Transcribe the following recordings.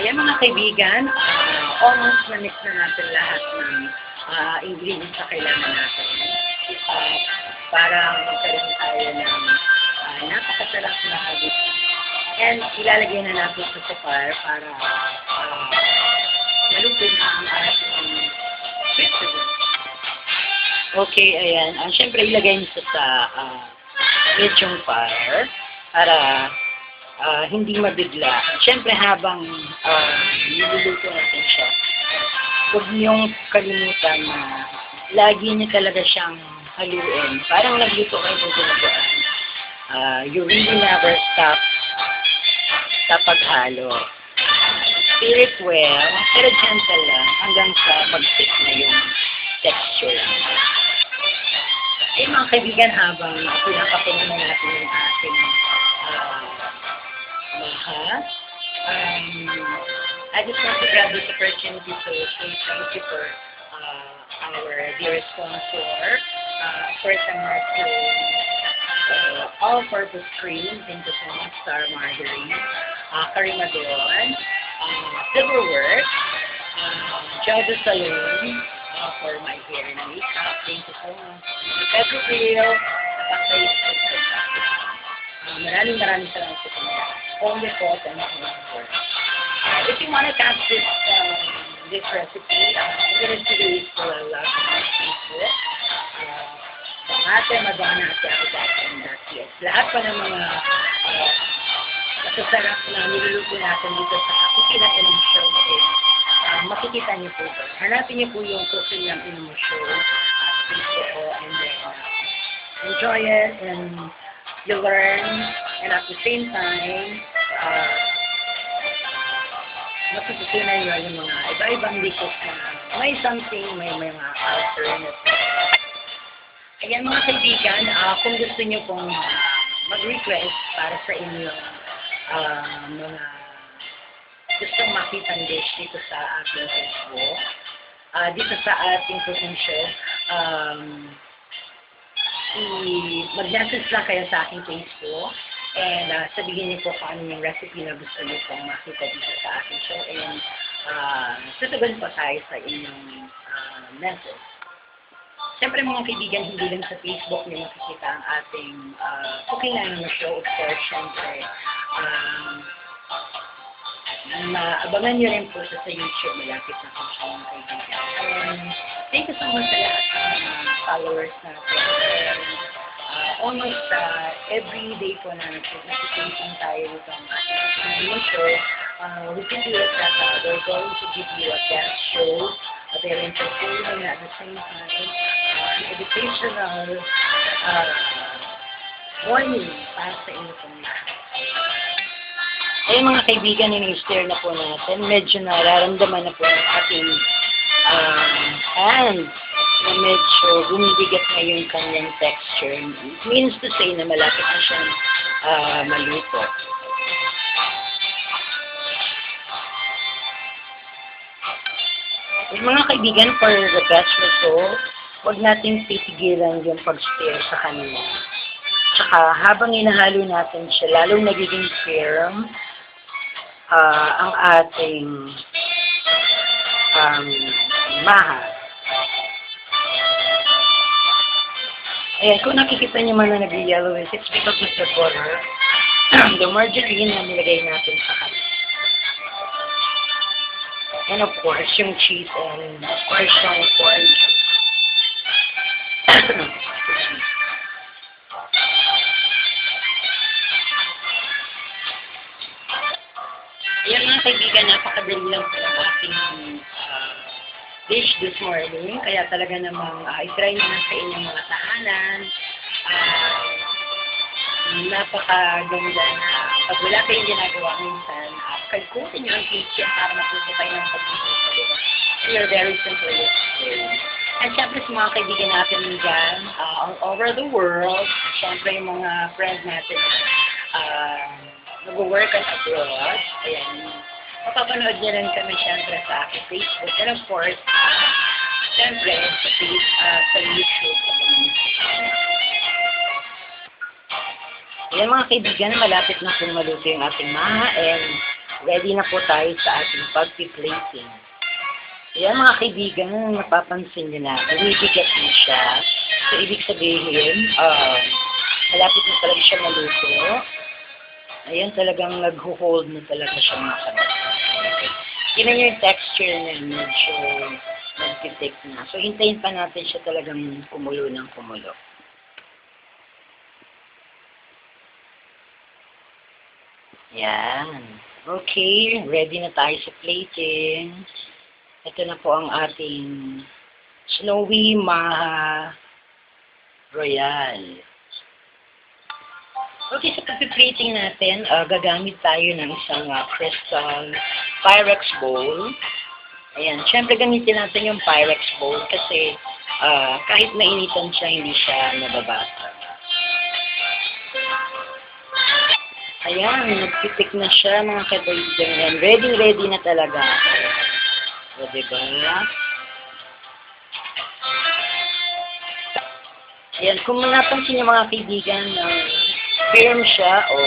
Ayan mga kaibigan, almost na-mix na natin lahat ng ingredients na kailangan natin. Para magkaroon tayo ng napakasarap na habit. And ilalagay na natin sa fire para malupin ang ating vegetable. Okay, ayan. Siyempre ilagay nito sa medium fire para hindi mabigla. Siyempre habang niluluto natin siya, huwag niyong kalimutan na lagi niyo talaga siyang haluin. Parang nagluto kayo ng ginagawa. You really never stop sa paghalo. Stir it well, pero gentle lang hanggang sa mag-stick na yung texture. Eh mga kaibigan, habang pinakapunan na natin yung ating maha, I just want to grab this opportunity to say thank you for our dear sponsor. First, I'm to all-purpose cream, into Star Margarine, Karimadon, Silverworks, Java Saloon, for my hair and makeup. Thank you so much. Pedro Grill, maraming salamat po sa mga only pot and work. If you want to catch this recipe, I'm going to do it for a lot of my Facebook. Ate Madonna at Yahoo.com.ps. Lahat pa ng mga masasarap na niluluto natin dito sa Cooking ng Inum Show. Makikita niyo po ito. Hanapin niyo po yung Cooking ng Inum Show at Facebook ko, and then enjoy it and you learn, and at the same time matututunan niyo yung mga iba-ibang dishes na may something, may mga alternate. Ayan mga kaibigan, kung gusto niyo pong mag-request para sa inyong mga gustong makitang dish dito sa ating Facebook, dito sa ating cooking show, mag-message lang kayo sa aking Facebook and sabihin niyo po kung ano yung recipe na gusto niyo pong makita dito sa ating show, and tutugon po tayo sa inyong message. Siyempre mga kaibigan, hindi lang sa Facebook niyo makikita ang ating Cooking ng Show. Of course, siyempre, maabangan niyo rin po sa YouTube. Malapit na po siya mga kaibigan. And thank you so much sa lahat ng followers natin. Almost every day po na nag-station tayo dito ang ating show. We can do it that we're going to give you a guest show, a very entertaining at the same time, educational morning para sa inyo pong lahat. Ay mga kaibigan, ini-stir na po natin. Medyo nararamdaman na po ng ating hand na medyo bumibigat na yung kanyang texture. It means to say na malapit na siyang maluto. Mga kaibigan, for the best result, huwag natin titigilan yung pag-stir sa kanila. Tsaka habang inahalo natin siya, lalong nagiging firm ang ating maha. Ayan, kung nakikita niyo man na nag-yellow, it's because of the butter, the margarine na nilagay natin sa kanila. And of course, yung cheese, and of course, yung corn. Ayan mga kaibigan, napakadali lang po ang ating dish this morning. Kaya talaga namang i-try nyo na sa inyong mga tahanan. Napakaganda na pag wala kayong ginagawa minsan, kalkutin nyo ang kitchen para matuto kayo ng pag-ibig. You're very simple experience. And syempre sa mga kaibigan natin dyan, all over the world, syempre yung mga friends natin nag-work at abroad. Ayan, mapapanood niya rin kami syempre sa aking Facebook. And of course, syempre sa YouTube. Ayan mga kaibigan, malapit na kung maluto yung ating maha, and ready na po tayo sa ating pag-plating. Ayan mga kaibigan, napapansin nyo na, bumibigat na siya. So, ibig sabihin, malapit na talaga siya maluto. Ayan, talagang nag-hold na talaga siya mga kabata. Okay. Tignan nyo yung texture niya, medyo nag-detect na. So, hintayin pa natin siya talagang kumulo ng kumulo. Yan. Okay, ready na tayo sa plating. Ito na po ang ating Snowy Maha Royal. Okay, sa pag-plating natin, gagamit tayo ng isang crystal Pyrex bowl. Ayan, syempre gamitin natin yung Pyrex bowl kasi kahit mainitan siya, hindi siya nababasa. Ayan, nagpitik na siya mga kaibigan. Ready na talaga. O, diba? Ayan, kung napansin niyo mga kaibigan, firm siya o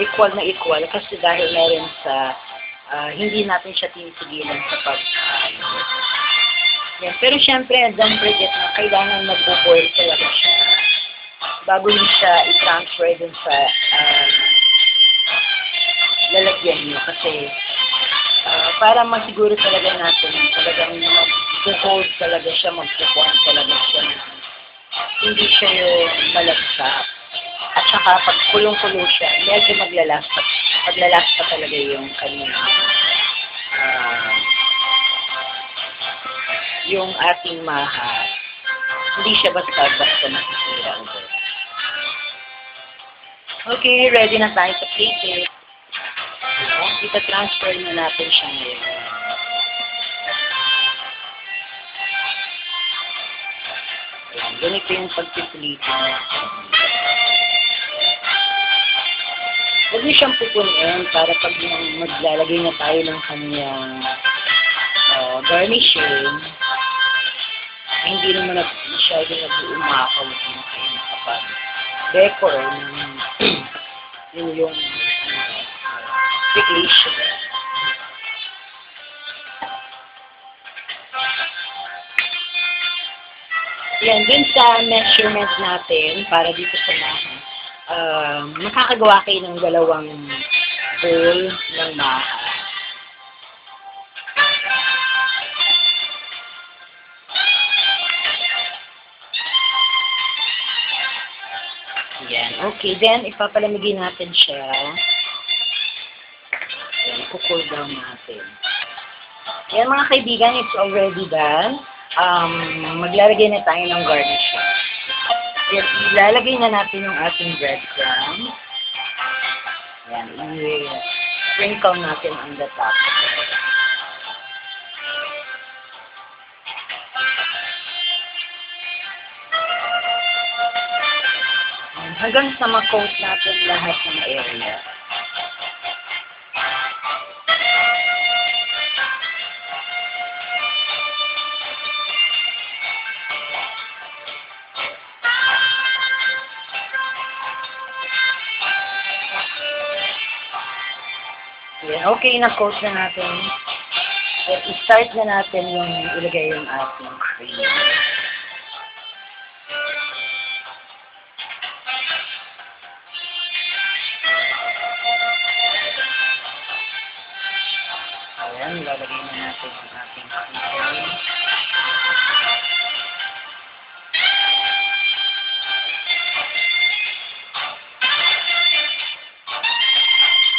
equal na equal kasi dahil meron sa hindi natin siya tinitigilan sa pag-ayo. Yan. Pero syempre, don't forget na kailangan mag-boil talaga siya bago niyo siya i-transfer dun sa lalagyan niyo kasi para masiguro talaga natin talagang mag-hold talaga siya, mag-pupuan talaga siya. Hindi siya yung malagsak. At saka pag kulong-kulo siya, medyo maglalas pa talaga yung kanyang yung ating maha. Hindi siya basta-basta masisira ulit. Okay, ready na tayo sa plate. Ita-transfer na natin siya ngayon. Ayan, ganito yung pagpiplito natin. Huwag niyo siyang pupunin para pag maglalagay na tayo ng kanyang garnishing, hindi naman masyadong nag-umakaw na kayo nakapag-decor ng yung application. Yan, dun sa measurement natin, para dito sa maha, makakagawa kayo ng 2 bowl ng maha. Yan, okay. Then, ipapalamigin natin siya. Yan, i-cool down natin. Yan mga kaibigan, it's already done. Maglalagay na tayo ng garnishing. Yan, ilalagay na natin yung ating breadcrumbs. Yan, i-sprinkle natin on the top. Yan, hanggang sa ma-coat natin lahat ng area. Yan, okay, na-coat na natin. Then, i-start na natin yung ilagay yung ating cream. Ayan, lalagay na natin yung ating cream.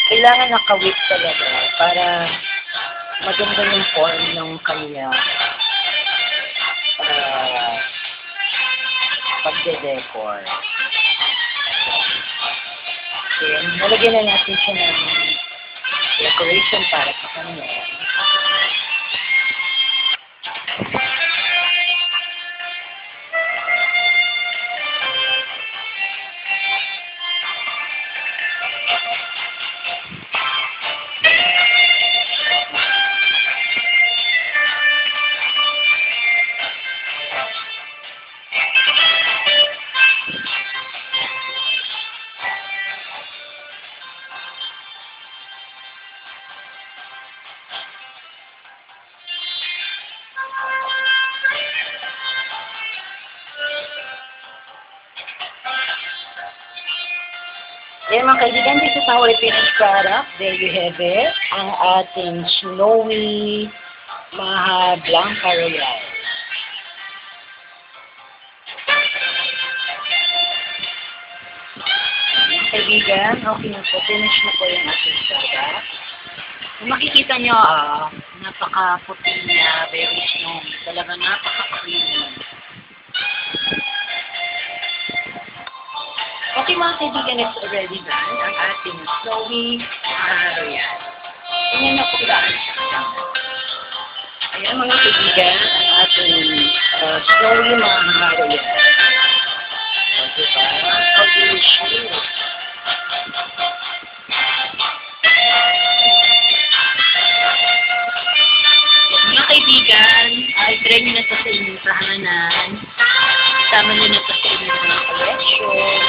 Kailangan nakawit talaga para maganda yung form ng kanya pagde-decor. Okay, nalagyan na natin siya ng decoration para sa kanya. Ayan mga kaibigan, this is our finished product. There you have it. Ang ating snowy Maha Blanca Royal. Mga kaibigan, okay na po. Finish na po yung ating product. Kung makikita nyo, napaka-puti niya, very snowy. Talaga napaka-creamy. Okay mga kaibigan, it's already done. Ang ating snowy Royal. Tingnan na po daan siya. Ayan mga kaibigan, ang ating snowy Maha Royal. Diba? How delicious. Mga kaibigan, i-try nyo na ito sa inyong tahanan. Sama nyo na ito sa inyong mga collection.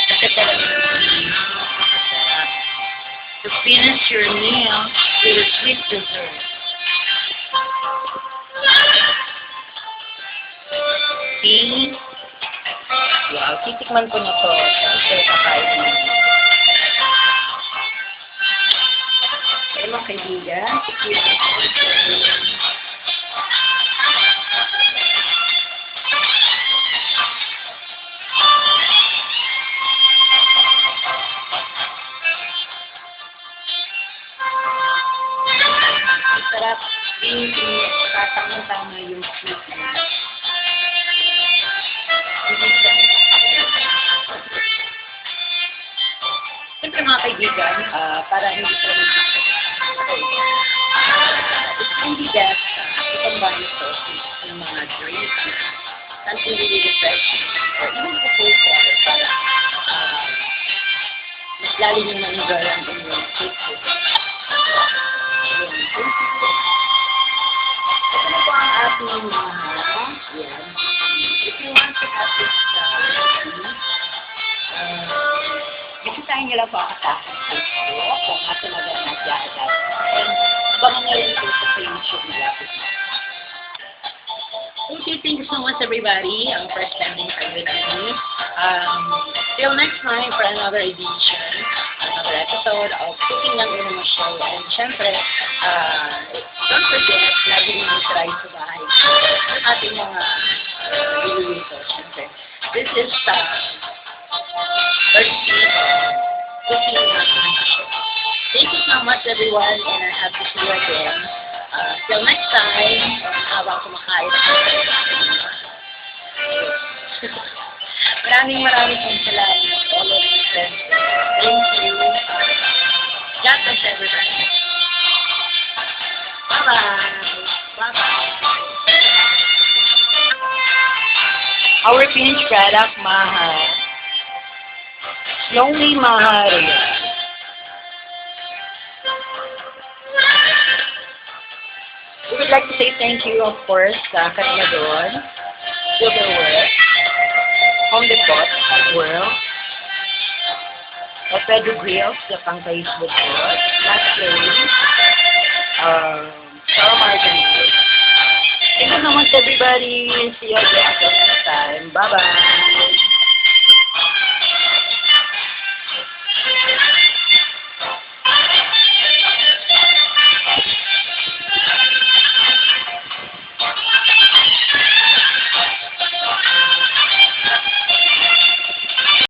Kasi talaga napakasarap. To finish your meal with a sweet dessert. See? Wow, titikman ko na ito. Siyempre, kakain mo. Ayan mga kaibigan, titikman ko ito. Sarap, pinky, tatang-tama yung sweet niya. Siyempre mga kaibigan, para hindi ko hindi best i-combine ito sa mga drinks na something really refreshing or even sa cold water para mas lalo nyo ma-enjoy ang inyong sweet food. Ito na po ang ating yan. If you want to have this bisitahin nyo lang po ako sa aking Facebook kung ato na gano'n nagdaagat. And abangan nyo rin po sa YouTube na lapit na. Okay, thank you so much everybody for spending time with me. Till next time for another edition, another episode of Cooking Lang in a Show. And syempre, don't forget, lagi nyo try sa bahay ang ating mga niluluto. Syempre, this is Cooking Lang in a Show. Thank you so much everyone, and I have to see you again. Till next time, habang kumakain ako. Maraming pong salamat. All of you friends. Thank you. God bless everybody. Bye-bye. Bye-bye. Our finished product, Maha. Snowy Maha Royal. We would like to say thank you, of course, sa kanila doon, Silverware, Home Depot, at World, Pedro Grills, the pang-Facebook ko, Last Place, Sarah Martin. Thank you so much, everybody. See you again next time. Bye-bye.